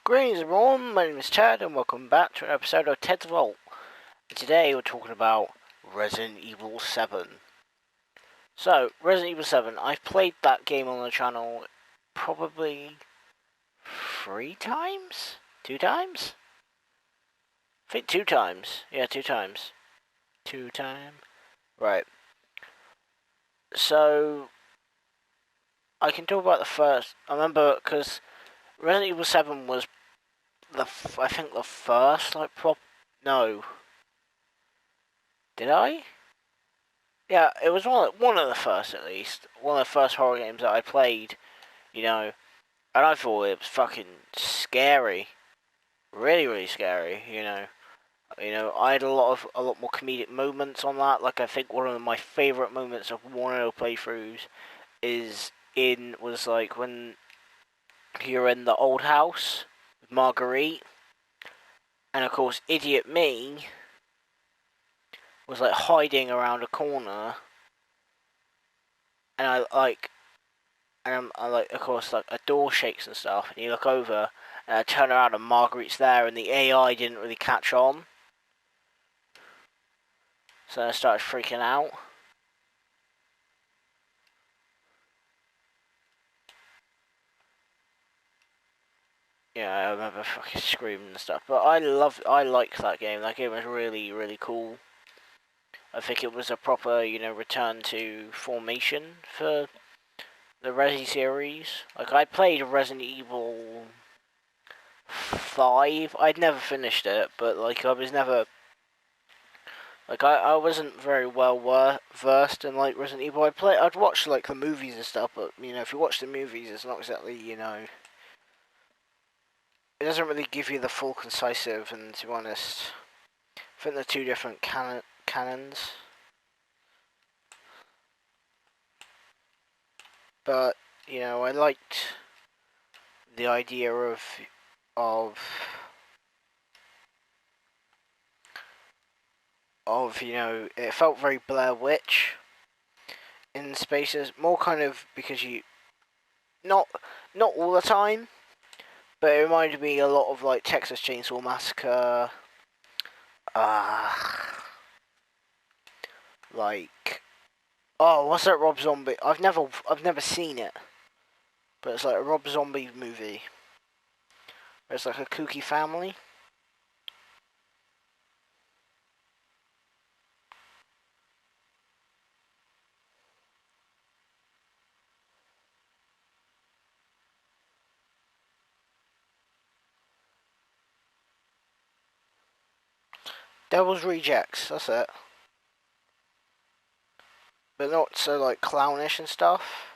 Greetings everyone, my name is Ted and welcome back to an episode of Ted's Vault. Today we're talking about Resident Evil 7. So, Resident Evil 7, I've played that game on the channel probably 3 times? 2 times? I think 2 times. Yeah, 2 times. 2 time. Right. So, I can talk about the first. I remember because Resident Evil 7 was I think the first, no. Did I? Yeah, it was one of the first, at least. One of the first horror games that I played, and I thought it was fucking scary. Really, really scary. I had a lot more comedic moments on that. Like, I think one of my favourite moments of one of the playthroughs was like when you're in the old house with Marguerite, and of course, idiot me was like hiding around a corner, and of course, like a door shakes and stuff, and you look over, and I turn around and Marguerite's there, and the AI didn't really catch on, so I started freaking out. Yeah, I remember fucking screaming and stuff, but I liked that game. That game was really, really cool. I think it was a proper, return to formation for the Resi series. Like, I played Resident Evil 5. I'd never finished it, but, like, I was never... Like, I wasn't very well versed in, like, Resident Evil. I'd watch, like, the movies and stuff, but, if you watch the movies, it's not exactly, it doesn't really give you the full concisive, and to be honest, I think they're two different canons. But, I liked the idea of it felt very Blair Witch in spaces, more kind of because not all the time, but it reminded me a lot of like Texas Chainsaw Massacre, like, oh, what's that Rob Zombie? I've never seen it, but it's like a Rob Zombie movie. It's like a kooky family. Devil's Rejects, that's it. But not so like clownish and stuff.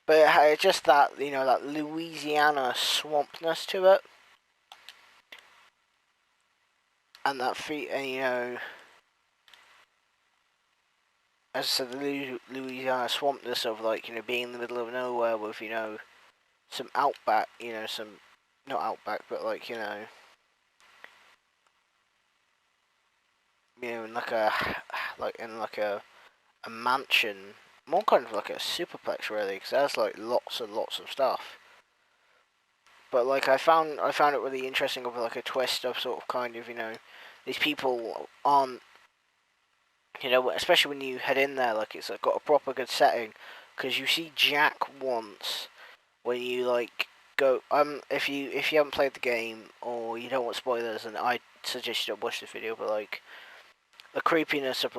But it had just that, that Louisiana swampness to it. And that as I said, the Louisiana swampness of like, being in the middle of nowhere with, some outback, not outback, but like, in like a mansion, more kind of like a superplex really, because there's like lots and lots of stuff. But like I found it really interesting of like a twist of sort of kind of, these people aren't, especially when you head in there, like it's got a proper good setting, because you see Jack once when you like go. If you haven't played the game or you don't want spoilers, and I suggest you don't watch the video, but like the creepiness of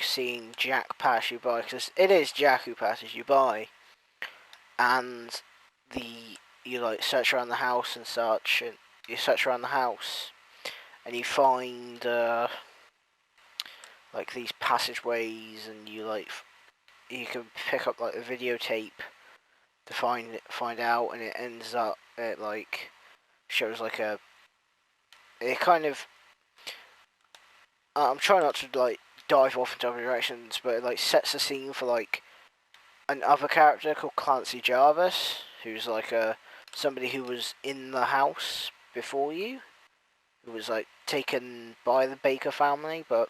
seeing Jack pass you by, because it is Jack who passes you by, and you like search around the house and such, and you search around the house, and you find like these passageways, and you can pick up like a videotape to find out, and it ends up it like shows like it kind of I'm trying not to like dive off into other directions, but it like sets the scene for like another character called Clancy Jarvis, who's like somebody who was in the house before you, who was like taken by the Baker family, but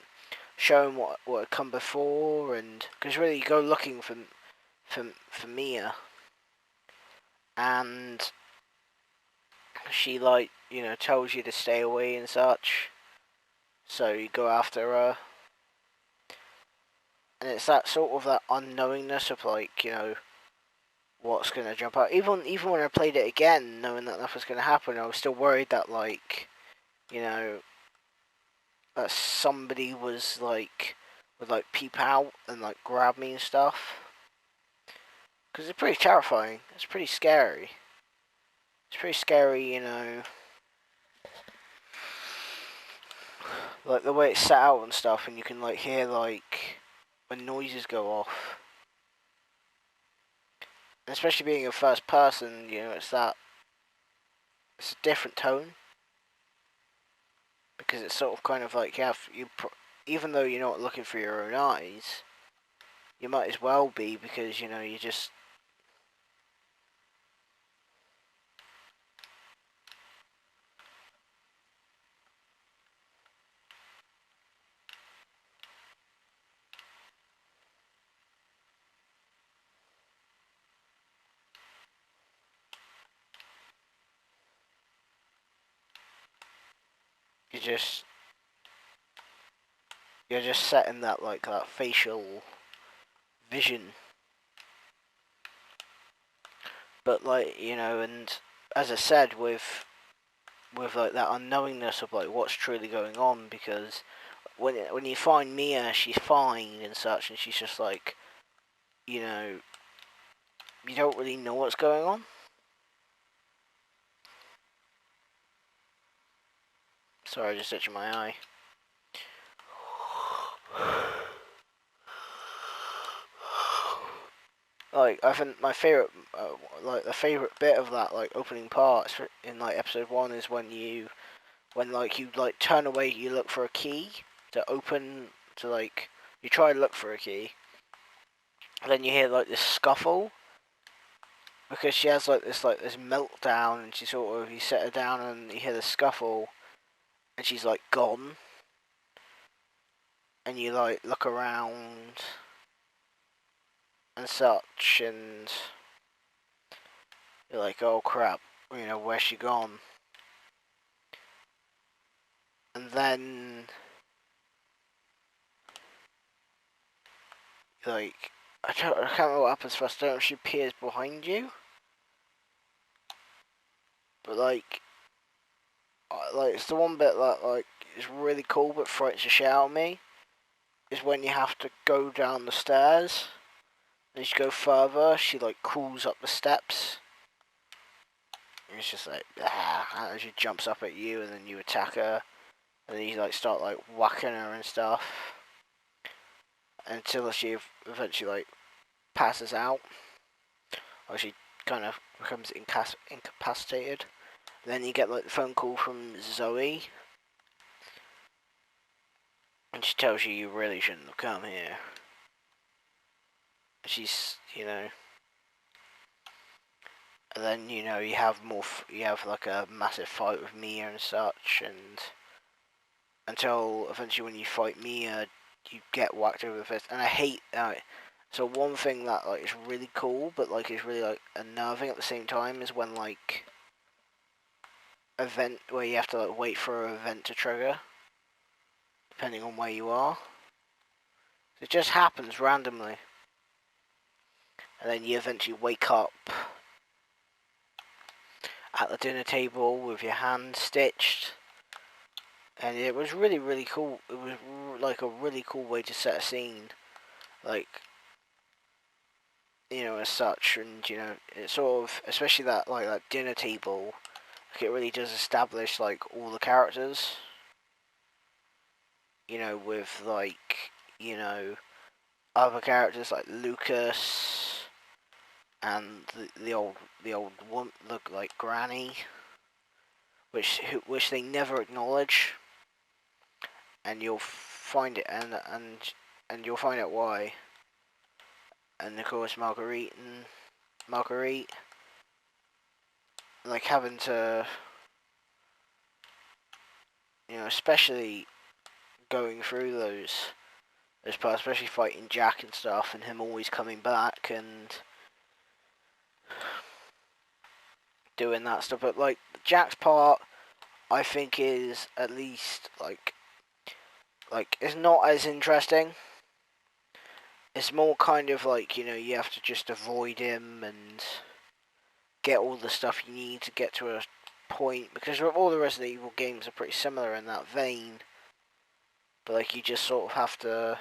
showing what had come before, and because really you go looking for Mia, and she like, you know, tells you to stay away and such. So you go after her. And it's that sort of that unknowingness of like, you know, what's gonna jump out. Even when I played it again, knowing that nothing's gonna happen, I was still worried that like, you know, that somebody was like would like peep out and like grab me and stuff. Because it's pretty terrifying. It's pretty scary. It's pretty scary, you know. Like the way it's set out and stuff, and you can like hear like when noises go off. And especially being a first person, you know, it's a different tone. Because it's sort of kind of like even though you're not looking for your own eyes, you might as well be, because you know you just you just you're just setting that like that facial vision. But like, you know, and as I said, with like that unknowingness of like what's truly going on, because when you find Mia, she's fine and such, and she's just like, you know, you don't really know what's going on. Sorry, I just itching my eye. Like, I think my favorite, like the favorite bit of that like opening part in like episode 1 is when like you like turn away, you look for a key to open, to like you try to look for a key, and then you hear like this scuffle, because she has like this meltdown, and she sort of, you set her down and you hear the scuffle, and she's like gone, and you like look around and such, and you're like, oh crap, you know, where's she gone? And then like I can't remember what happens first. I don't know if she appears behind you, but like it's the one bit that like is really cool but frightens the shit out of me, is when you have to go down the stairs. And as you go further, she like crawls up the steps. And it's just like, and she jumps up at you, and then you attack her, and then you like start like whacking her and stuff until she eventually like passes out, or she kind of becomes incapacitated. Then you get like the phone call from Zoe, and she tells you really shouldn't have come here. She's, you know, and then you know you have like a massive fight with Mia and such, and until eventually when you fight Mia, you get whacked over the face. And I hate so one thing that like is really cool but like is really like unnerving at the same time is when like event where you have to like wait for an event to trigger depending on where you are. It just happens randomly, and then you eventually wake up at the dinner table with your hand stitched, and it was really cool. It was like a really cool way to set a scene, like, you know, as such. And you know, it's sort of, especially that like that dinner table, like it really does establish like all the characters, you know, with like, you know, other characters like Lucas and the old one, look like Granny, which they never acknowledge, and you'll find it, and you'll find out why. And of course Marguerite, like having to, you know, especially going through those parts, especially fighting Jack and stuff, and him always coming back, and doing that stuff. But like Jack's part, I think is at least like it's not as interesting. It's more kind of like, you know, you have to just avoid him and get all the stuff you need to get to a point, because all the Resident Evil games are pretty similar in that vein. But like you just sort of have to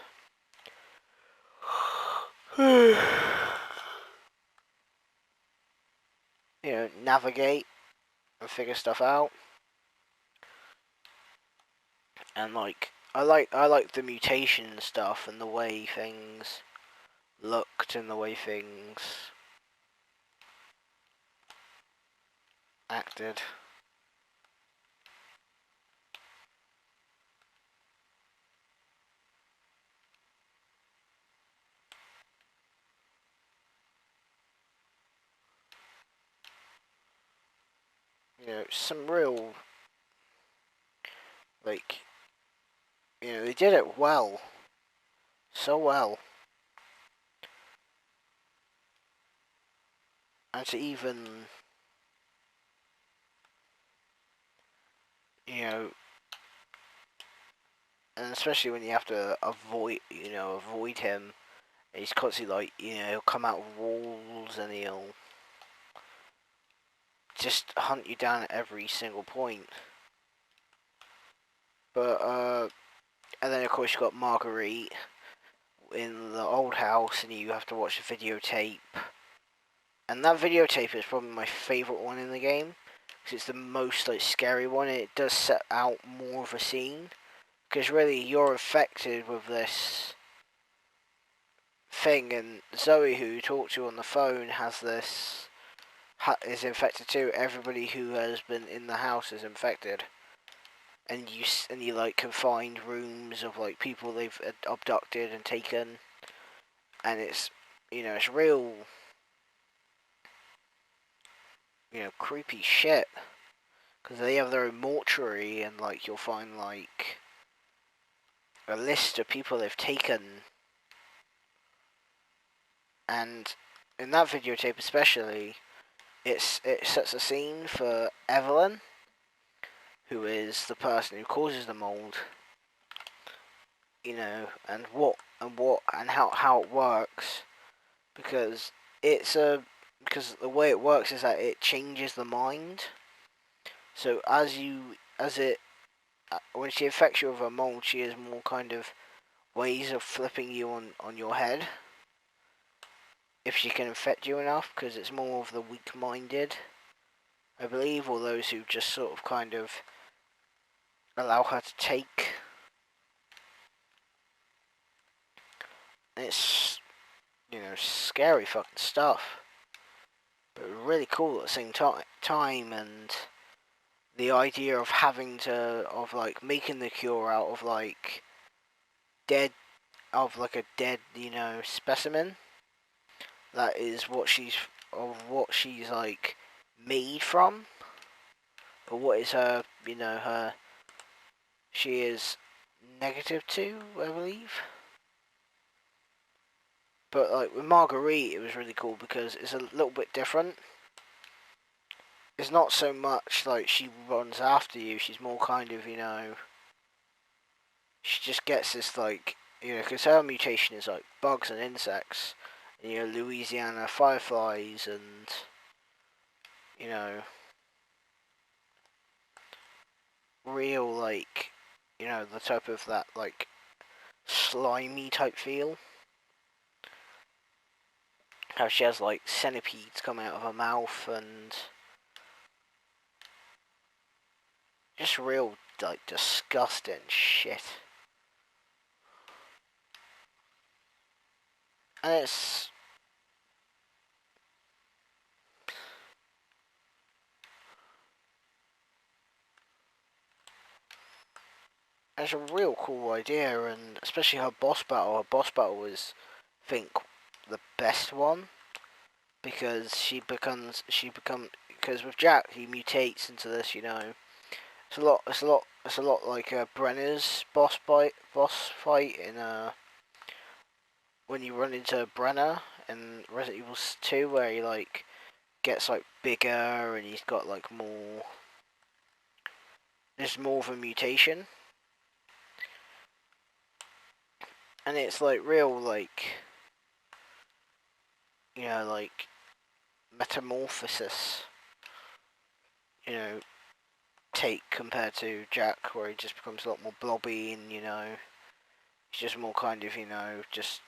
you know, navigate and figure stuff out. And like I like the mutation stuff and the way things looked and the way things acted. You know, some real, like, you know, they did it well. So well. And to even, you know, and especially when you have to avoid him. He's constantly like, you know, he'll come out of walls and he'll just hunt you down at every single point. But, and then of course you've got Marguerite in the old house and you have to watch the videotape. And that videotape is probably my favourite one in the game, because it's the most like scary one, and it does set out more of a scene. Because really, you're affected with this thing, and Zoe, who you talk to on the phone, has this is infected too. Everybody who has been in the house is infected, and you like can find rooms of like people they've abducted and taken, and it's, you know, it's real, you know, creepy shit. Because they have their own mortuary, and like you'll find like a list of people they've taken. And in that videotape especially, it sets a scene for Evelyn, who is the person who causes the mold. You know, and how it works, because because the way it works is that it changes the mind. So when she affects you with a mold, she has more kind of ways of flipping you on your head, if she can infect you enough, because it's more of the weak-minded, I believe, or those who just sort of kind of allow her to take. And it's, you know, scary fucking stuff, but really cool at the same time. And the idea of like making the cure out of like a dead, you know, specimen. That is what she's like made from, or what is her, you know, she is negative to, I believe. But like with Marguerite, it was really cool because it's a little bit different. It's not so much like she runs after you, she's more kind of, you know, she just gets this like, you know, because her mutation is like bugs and insects, and, you know, Louisiana fireflies, and, you know, real like, you know, the type of that like slimy type feel. How she has like centipedes coming out of her mouth, and just real like disgusting shit. And it's a real cool idea, and especially her boss battle. Her boss battle was, I think, the best one, because because with Jack he mutates into this, you know. It's a lot like Brenner's boss fight in when you run into Brenner in Resident Evil 2, where he like gets like bigger and he's got like more. There's more of a mutation, and it's like real like like metamorphosis. Take compared to Jack, where he just becomes a lot more blobby and he's just more kind of just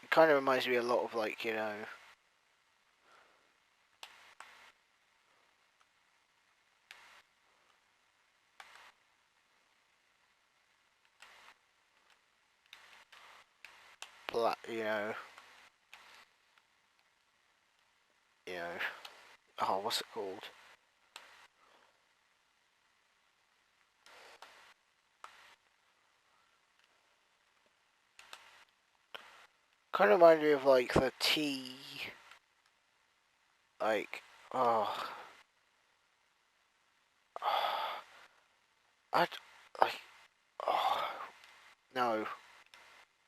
it kind of reminds me a lot of like black you know oh, what's it called? Kind of remind me of like the tea, like oh, I like oh no.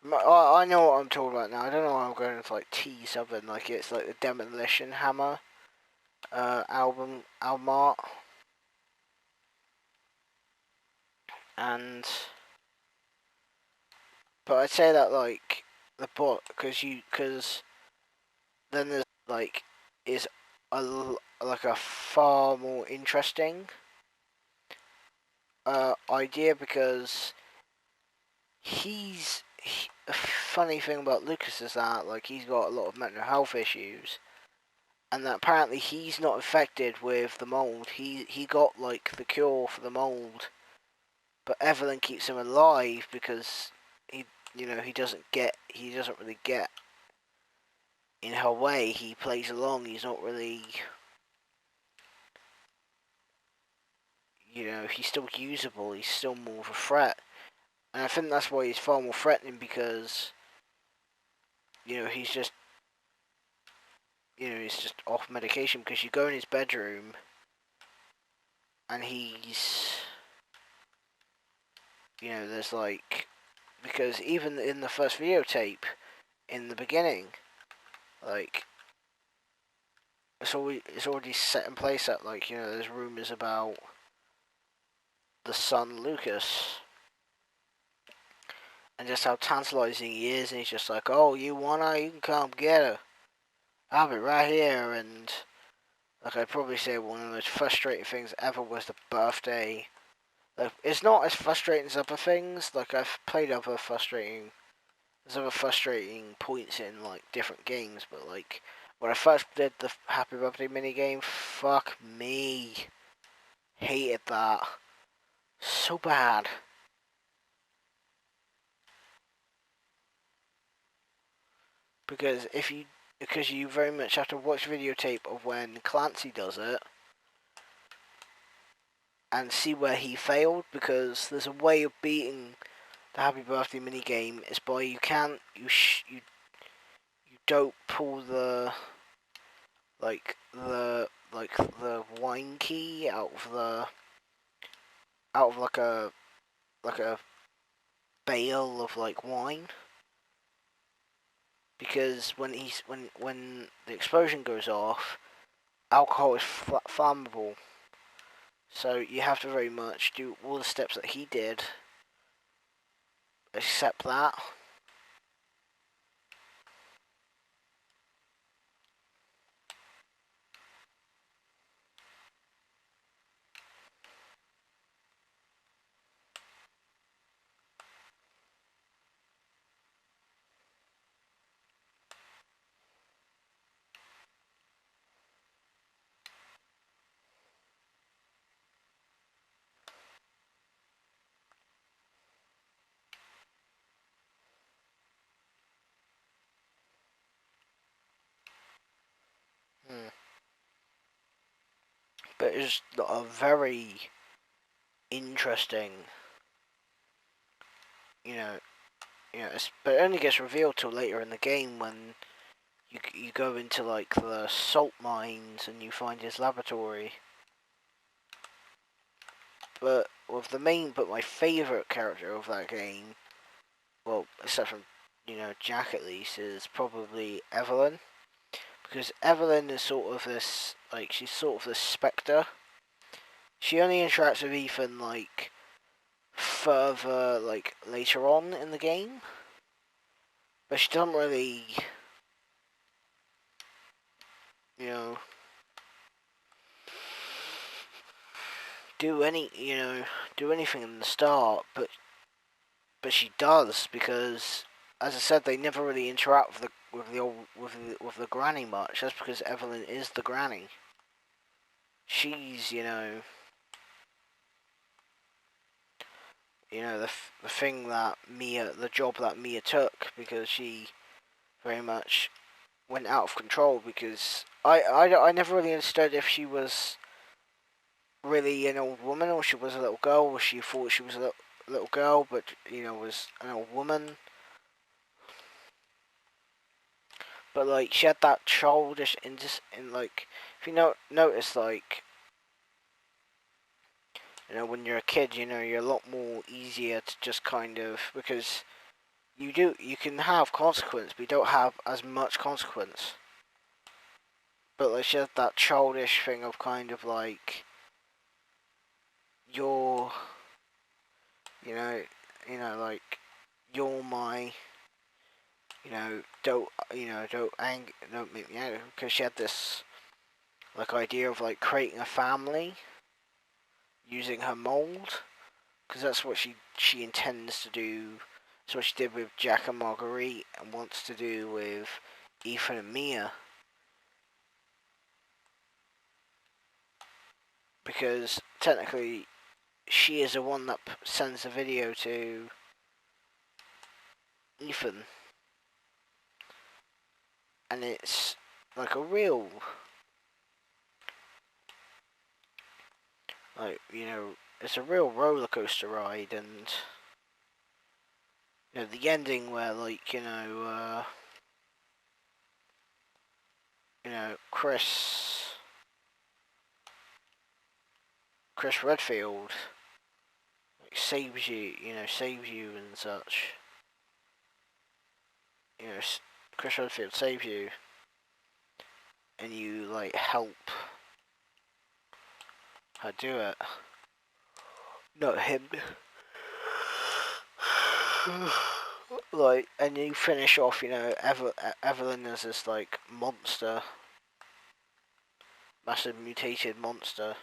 I know what I'm talking about now. I don't know why I'm going into like tea something like it's like the Demolition Hammer album art, and but I'd say that like the book because then there's like is like a far more interesting idea because a funny thing about Lucas is that like he's got a lot of mental health issues, and that apparently he's not infected with the mold. He got like the cure for the mold, but Evelyn keeps him alive because he doesn't really get in her way. He plays along. He's not really he's still usable. He's still more of a threat, and I think that's why he's far more threatening because he's just he's just off medication because you go in his bedroom and he's there's like because even in the first videotape in the beginning like it's already set in place that like there's rumors about the son Lucas and just how tantalizing he is, and he's just like, oh, you can come get her, I'll be right here. And like I'd probably say one of the most frustrating things ever was the birthday. Like it's not as frustrating as other things. Like I've played there's other frustrating points in like different games, but like when I first did the Happy Birthday minigame, fuck me, hated that so bad. Because you very much have to watch videotape of when Clancy does it and see where he failed, because there's a way of beating the Happy Birthday minigame is by you don't pull the wine key out of like a bale of like wine, because when the explosion goes off, alcohol is flammable. So you have to very much do all the steps that he did, except that. Hmm. But it's a very interesting, you know, but it only gets revealed till later in the game when you go into like the salt mines and you find his laboratory. But my favourite character of that game, well, except from Jack at least, is probably Evelyn, because Evelyn is sort of this, like, she's sort of this spectre. She only interacts with Ethan, like, further, like, later on in the game. But she doesn't really, you know, do anything in the start, but she does, because, as I said, they never really interact with the granny much. That's because Evelyn is the granny. She's, the thing that the job that Mia took, because she very much went out of control, because I never really understood if she was really an old woman or she was a little girl, or she thought she was a little girl but was an old woman. But like, she had that childish like, if you notice, like, when you're a kid, you're a lot more easier to just kind of, because you can have consequence, but you don't have as much consequence. But like, she had that childish thing of kind of like, you're, like, you're my, don't make me angry, because she had this like idea of like creating a family using her mold, because that's what she intends to do. That's what she did with Jack and Marguerite, and wants to do with Ethan and Mia, because technically she is the one that sends the video to Ethan, and it's like a real, like, it's a real roller coaster ride. And the ending where, like, Chris Redfield, like, saves you and such. Chris Redfield saves you, and you like help her do it. Not him. Like, and you finish off, Evelyn as this like monster, massive mutated monster.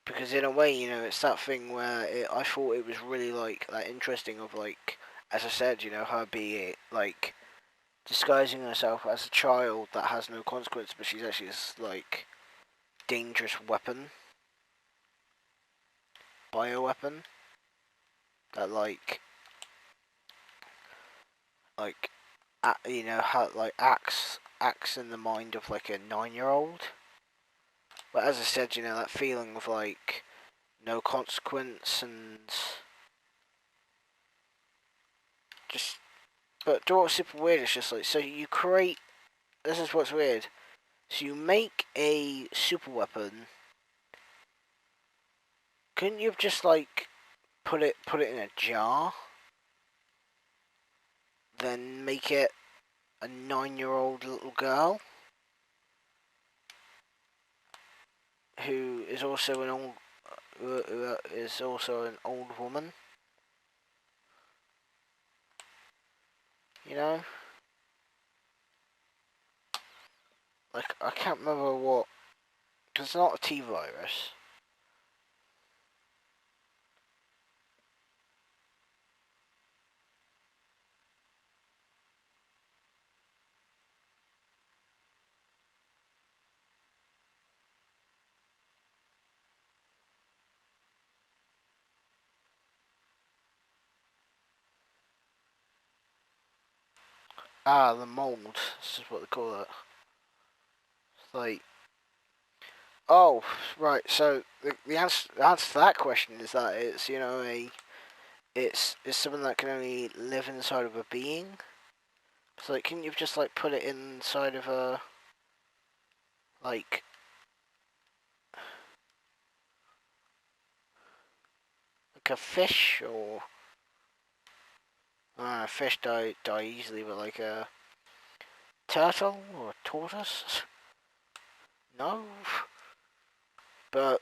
Because in a way, it's that thing where I thought it was really like that interesting of, like, as I said, her being like disguising herself as a child that has no consequence, but she's actually this like dangerous weapon, bioweapon that like how acts in the mind of like a 9-year-old. But as I said, that feeling of like no consequence, and just, but what's super weird is just like, so you create, this is what's weird. So you make a super weapon. Couldn't you have just like put it in a jar, then make it a 9-year-old little girl who is also an old woman? Like, I can't remember what, because it's not a T virus. Ah, the mold. This is what they call it. It's like, oh, right. So the answer to that question is that it's it's something that can only live inside of a being. So like, couldn't you just like put it inside of a, like, a fish, or fish die easily, but like turtle or a tortoise? No. But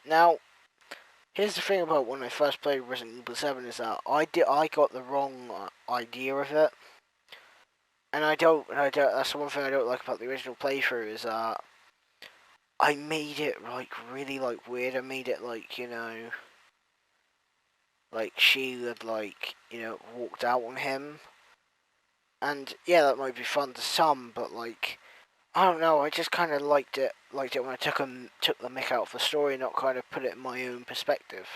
now, here's the thing about when I first played Resident Evil 7 is that I got the wrong idea of it. And I don't, that's the one thing I don't like about the original playthrough is that I made it, like, really, like, weird. I made it, like, you know, like, she had, like, you know, walked out on him. And, yeah, that might be fun to some, but, like, I don't know, I just kind of liked it when I took the mick out of the story, not kind of put it in my own perspective.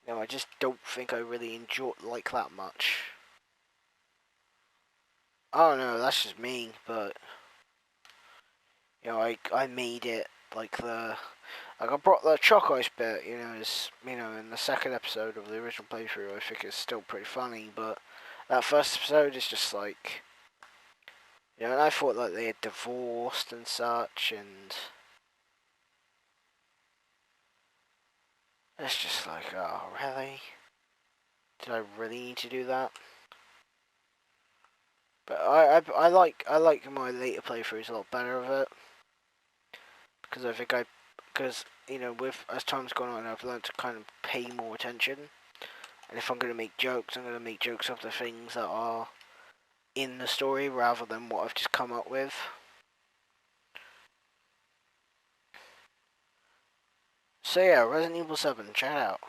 You know, I just don't think I really like that much. I don't know, that's just me, but, you know, I made it, like, I brought the chalk ice bit, you know, in the second episode of the original playthrough, I think it's still pretty funny, but that first episode is just like, you know, and I thought like they had divorced and such, and it's just like, oh, really? Did I really need to do that? But I like my later playthroughs a lot better of it, because because, you know, as time's gone on, I've learned to kind of pay more attention, and if I'm going to make jokes, I'm going to make jokes of the things that are in the story rather than what I've just come up with. So yeah, Resident Evil 7, check it out.